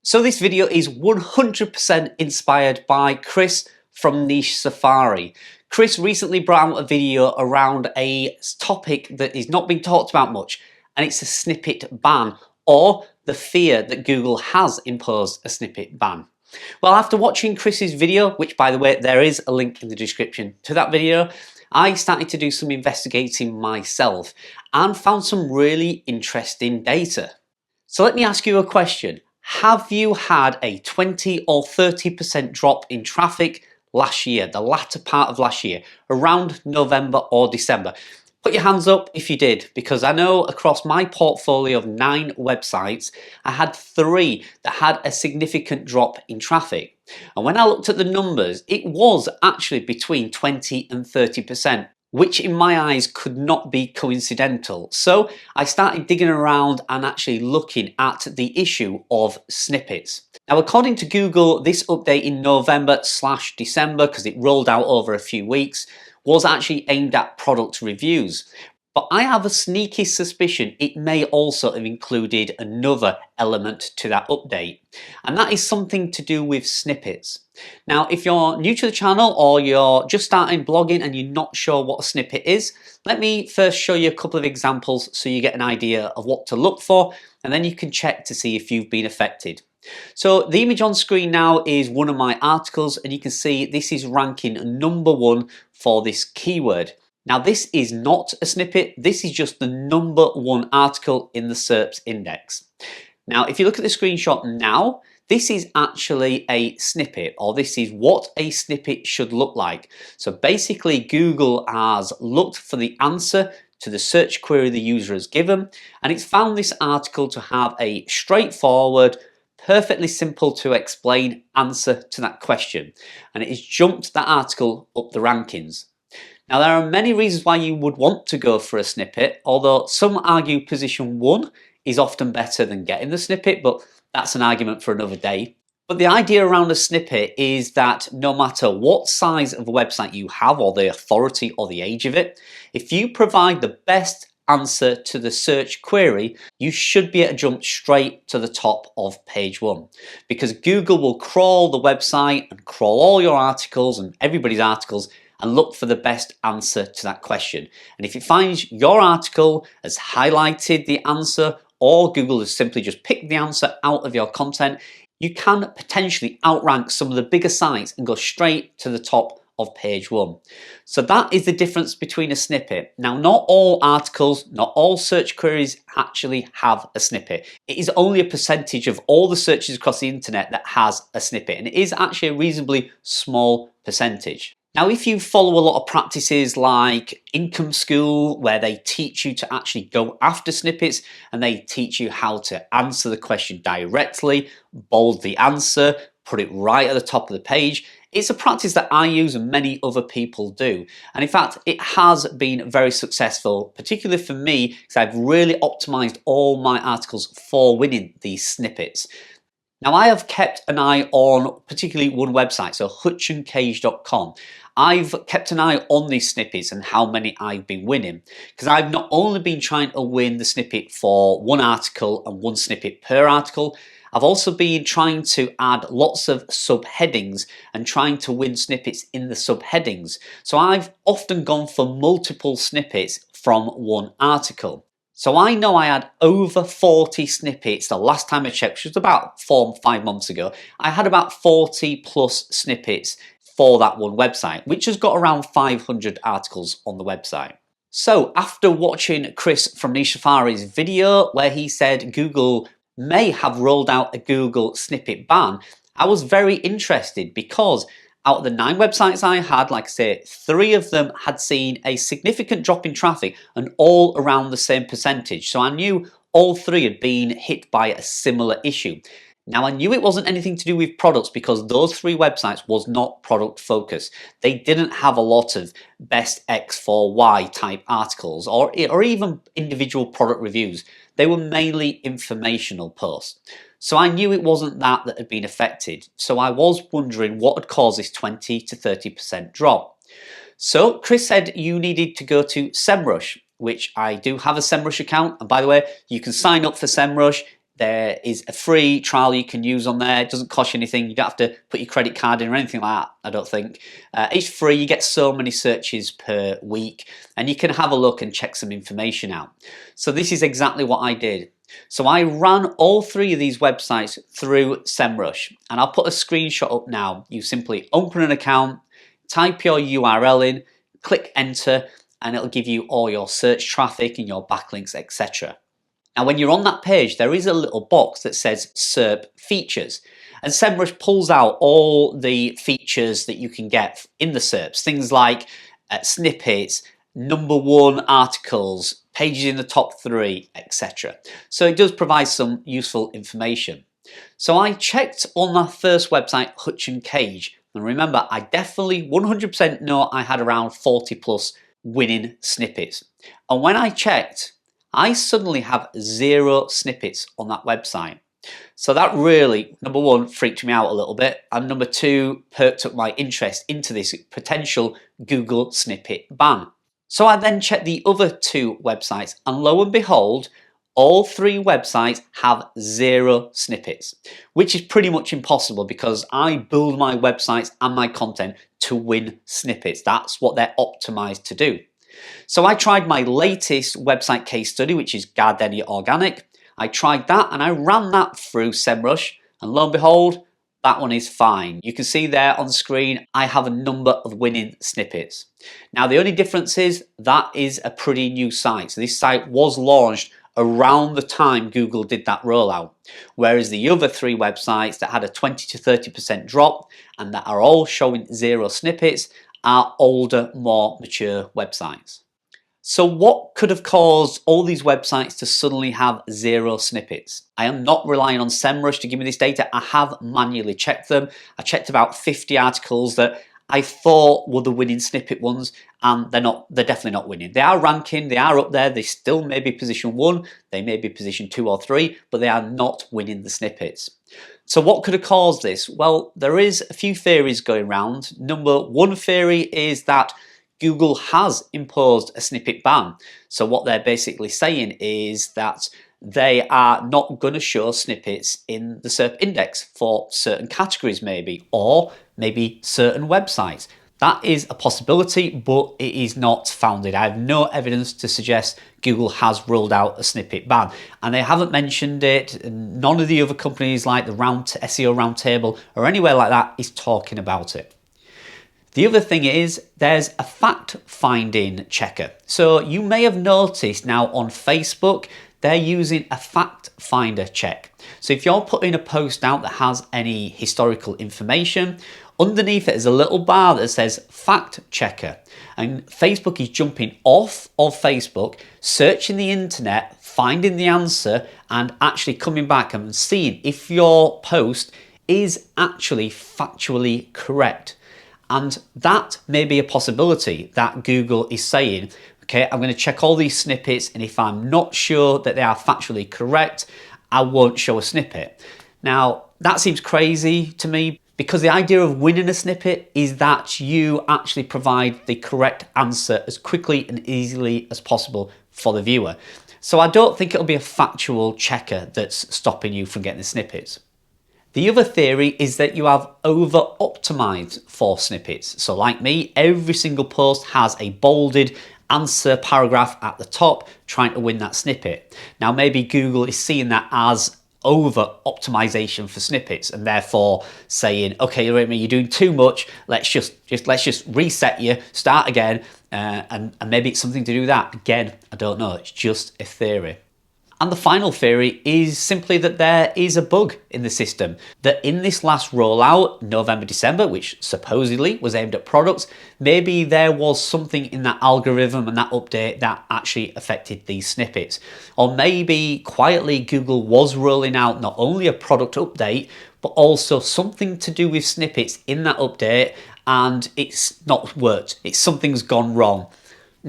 So this video is 100% inspired by Chris from Niche Safari. Chris recently brought out a video around a topic that is not being talked about much, and it's a snippet ban, or the fear that Google has imposed a snippet ban. Well, after watching Chris's video, which by the way there is a link in the description to that video, I started to do some investigating myself and found some really interesting data. So let me ask you a question. Have you had a 20 or 30% drop in traffic last year, the latter part of last year, around November or December? Put your hands up if you did, because I know across my portfolio of 9 websites, I had 3 that had a significant drop in traffic. And when I looked at the numbers, it was actually between 20 and 30%. Which in my eyes could not be coincidental. So I started digging around and actually looking at the issue of snippets. Now, according to Google, this update in November/December, because it rolled out over a few weeks, was actually aimed at product reviews. But I have a sneaky suspicion it may also have included another element to that update, and that is something to do with snippets. Now, if you're new to the channel or you're just starting blogging and you're not sure what a snippet is, let me first show you a couple of examples so you get an idea of what to look for, and then you can check to see if you've been affected. So the image on screen now is one of my articles, and you can see this is ranking #1 for this keyword. Now, this is not a snippet, this is just the #1 article in the SERPs index. Now, if you look at the screenshot now, this is actually a snippet, or this is what a snippet should look like. So basically, Google has looked for the answer to the search query the user has given, and it's found this article to have a straightforward, perfectly simple to explain answer to that question, and it has jumped that article up the rankings. Now, there are many reasons why you would want to go for a snippet, although some argue position 1 is often better than getting the snippet, but that's an argument for another day. But the idea around a snippet is that no matter what size of a website you have, or the authority or the age of it, if you provide the best answer to the search query, you should be able to jump straight to the top of page 1, because Google will crawl the website and crawl all your articles and everybody's articles and look for the best answer to that question. And if it finds your article has highlighted the answer, or Google has simply just picked the answer out of your content, you can potentially outrank some of the bigger sites and go straight to the top of page 1. So that is the difference between a snippet. Now, not all articles, not all search queries actually have a snippet. It is only a percentage of all the searches across the internet that has a snippet, and it is actually a reasonably small percentage. Now, if you follow a lot of practices like Income School, where they teach you to actually go after snippets and they teach you how to answer the question directly, bold the answer, put it right at the top of the page, it's a practice that I use and many other people do. And in fact, it has been very successful, particularly for me, because I've really optimized all my articles for winning these snippets. Now, I have kept an eye on particularly one website, so hutchoncage.com. I've kept an eye on these snippets and how many I've been winning, because I've not only been trying to win the snippet for one article and one snippet per article, I've also been trying to add lots of subheadings and trying to win snippets in the subheadings. So I've often gone for multiple snippets from one article. So I know I had over 40 snippets the last time I checked, which was about 4 or 5 months ago. I had about 40 plus snippets for that one website, which has got around 500 articles on the website. So after watching Chris from Niche Safari's video where he said Google may have rolled out a Google snippet ban, I was very interested, because out of the 9 websites I had, like I say, 3 of them had seen a significant drop in traffic, and all around the same percentage. So I knew all 3 had been hit by a similar issue. Now, I knew it wasn't anything to do with products, because those 3 websites was not product focused. They didn't have a lot of best X for Y type articles or even individual product reviews. They were mainly informational posts. So I knew it wasn't that had been affected. So I was wondering what had caused this 20 to 30% drop. So Chris said you needed to go to SEMrush, which I do have a SEMrush account. And by the way, you can sign up for SEMrush. There is a free trial you can use on there. It doesn't cost you anything. You don't have to put your credit card in or anything like that, I don't think. It's free. You get so many searches per week, and you can have a look and check some information out. So this is exactly what I did. So I ran all three of these websites through SEMrush, and I'll put a screenshot up now. You simply open an account, type your URL in, click enter, and it'll give you all your search traffic and your backlinks, etc. Now, when you're on that page, there is a little box that says SERP features, and SEMrush pulls out all the features that you can get in the SERPs, things like snippets, #1 articles, pages in the top 3, etc. So it does provide some useful information. So I checked on that first website, Hutch and Cage, and remember, I definitely 100% know I had around 40 plus winning snippets. And when I checked, I suddenly have 0 snippets on that website. So that really, #1, freaked me out a little bit, and #2, perked up my interest into this potential Google snippet ban. So I then checked the other 2 websites, and lo and behold, all 3 websites have 0 snippets, which is pretty much impossible because I build my websites and my content to win snippets. That's what they're optimized to do. So I tried my latest website case study, which is Gardenia Organic. I tried that and I ran that through SEMrush, and lo and behold, that one is fine. You can see there on screen, I have a number of winning snippets. Now, the only difference is that is a pretty new site. So this site was launched around the time Google did that rollout, whereas the other 3 websites that had a 20 to 30% drop and that are all showing 0 snippets are older, more mature websites. So what could have caused all these websites to suddenly have 0 snippets? I am not relying on SEMrush to give me this data. I have manually checked them. I checked about 50 articles that I thought were the winning snippet ones, and they're definitely not winning. They are ranking, they are up there, they still may be position 1, they may be position 2 or 3, but they are not winning the snippets. So what could have caused this? Well, there is a few theories going around. #1 theory is that Google has imposed a snippet ban. So what they're basically saying is that they are not going to show snippets in the SERP index for certain categories maybe, or maybe certain websites. That is a possibility, but it is not founded. I have no evidence to suggest Google has rolled out a snippet ban, and they haven't mentioned it. None of the other companies like the SEO Roundtable or anywhere like that is talking about it. The other thing is there's a fact-finding checker. So you may have noticed now on Facebook, they're using a fact finder check. So if you're putting a post out that has any historical information, underneath it is a little bar that says fact checker. And Facebook is jumping off of Facebook, searching the internet, finding the answer, and actually coming back and seeing if your post is actually factually correct. And that may be a possibility that Google is saying, okay, I'm going to check all these snippets, and if I'm not sure that they are factually correct, I won't show a snippet. Now, that seems crazy to me, because the idea of winning a snippet is that you actually provide the correct answer as quickly and easily as possible for the viewer. So I don't think it'll be a factual checker that's stopping you from getting the snippets. The other theory is that you have over-optimized for snippets. So like me, every single post has a bolded answer paragraph at the top trying to win that snippet. Now maybe Google is seeing that as over-optimization for snippets, and therefore saying, okay, Remy, you're doing too much, let's just reset you, start again, and maybe it's something to do with that. Again, I don't know, it's just a theory. And the final theory is simply that there is a bug in the system, that in this last rollout, November, December, which supposedly was aimed at products, maybe there was something in that algorithm and that update that actually affected these snippets. Or maybe quietly Google was rolling out not only a product update, but also something to do with snippets in that update, and it's not worked. Something's gone wrong.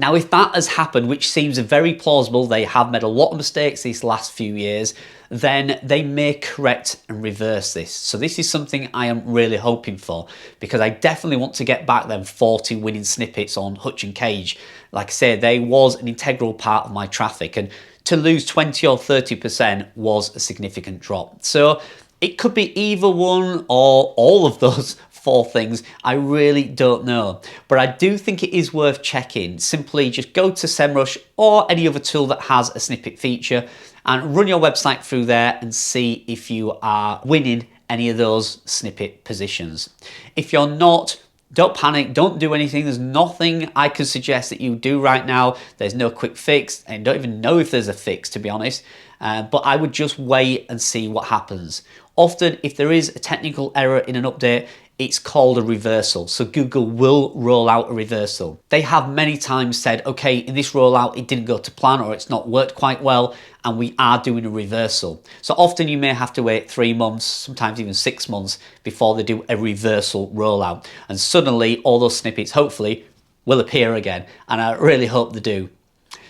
Now, if that has happened, which seems very plausible, they have made a lot of mistakes these last few years, then they may correct and reverse this. So this is something I am really hoping for, because I definitely want to get back them 40 winning snippets on Hutch and Cage. Like I say, they was an integral part of my traffic, and to lose 20 or 30% was a significant drop. So it could be either one or all of those 4 things. I really don't know, but I do think it is worth checking. Simply just go to SEMrush or any other tool that has a snippet feature and run your website through there and see if you are winning any of those snippet positions. If you're not, don't panic, don't do anything. There's nothing I can suggest that you do right now. There's no quick fix, and don't even know if there's a fix, to be honest. But I would just wait and see what happens. Often, if there is a technical error in an update, it's called a reversal. So Google will roll out a reversal. They have many times said, okay, in this rollout, it didn't go to plan or it's not worked quite well, and we are doing a reversal. So often you may have to wait 3 months, sometimes even 6 months before they do a reversal rollout. And suddenly all those snippets hopefully will appear again. And I really hope they do.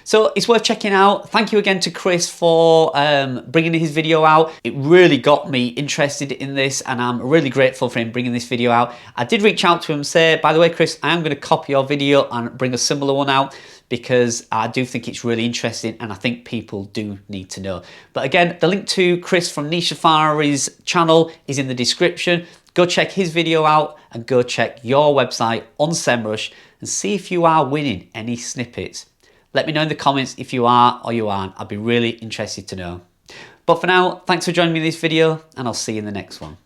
So it's worth checking out. Thank you again to Chris for bringing his video out. It really got me interested in this, and I'm really grateful for him bringing this video out. I did reach out to him and say, by the way, Chris, I am going to copy your video and bring a similar one out, because I do think it's really interesting and I think people do need to know. But again, the link to Chris from Niche Safari's channel is in the description. Go check his video out and go check your website on SEMrush and see if you are winning any snippets. Let me know in the comments if you are or you aren't. I'd be really interested to know. But for now, thanks for joining me in this video, and I'll see you in the next one.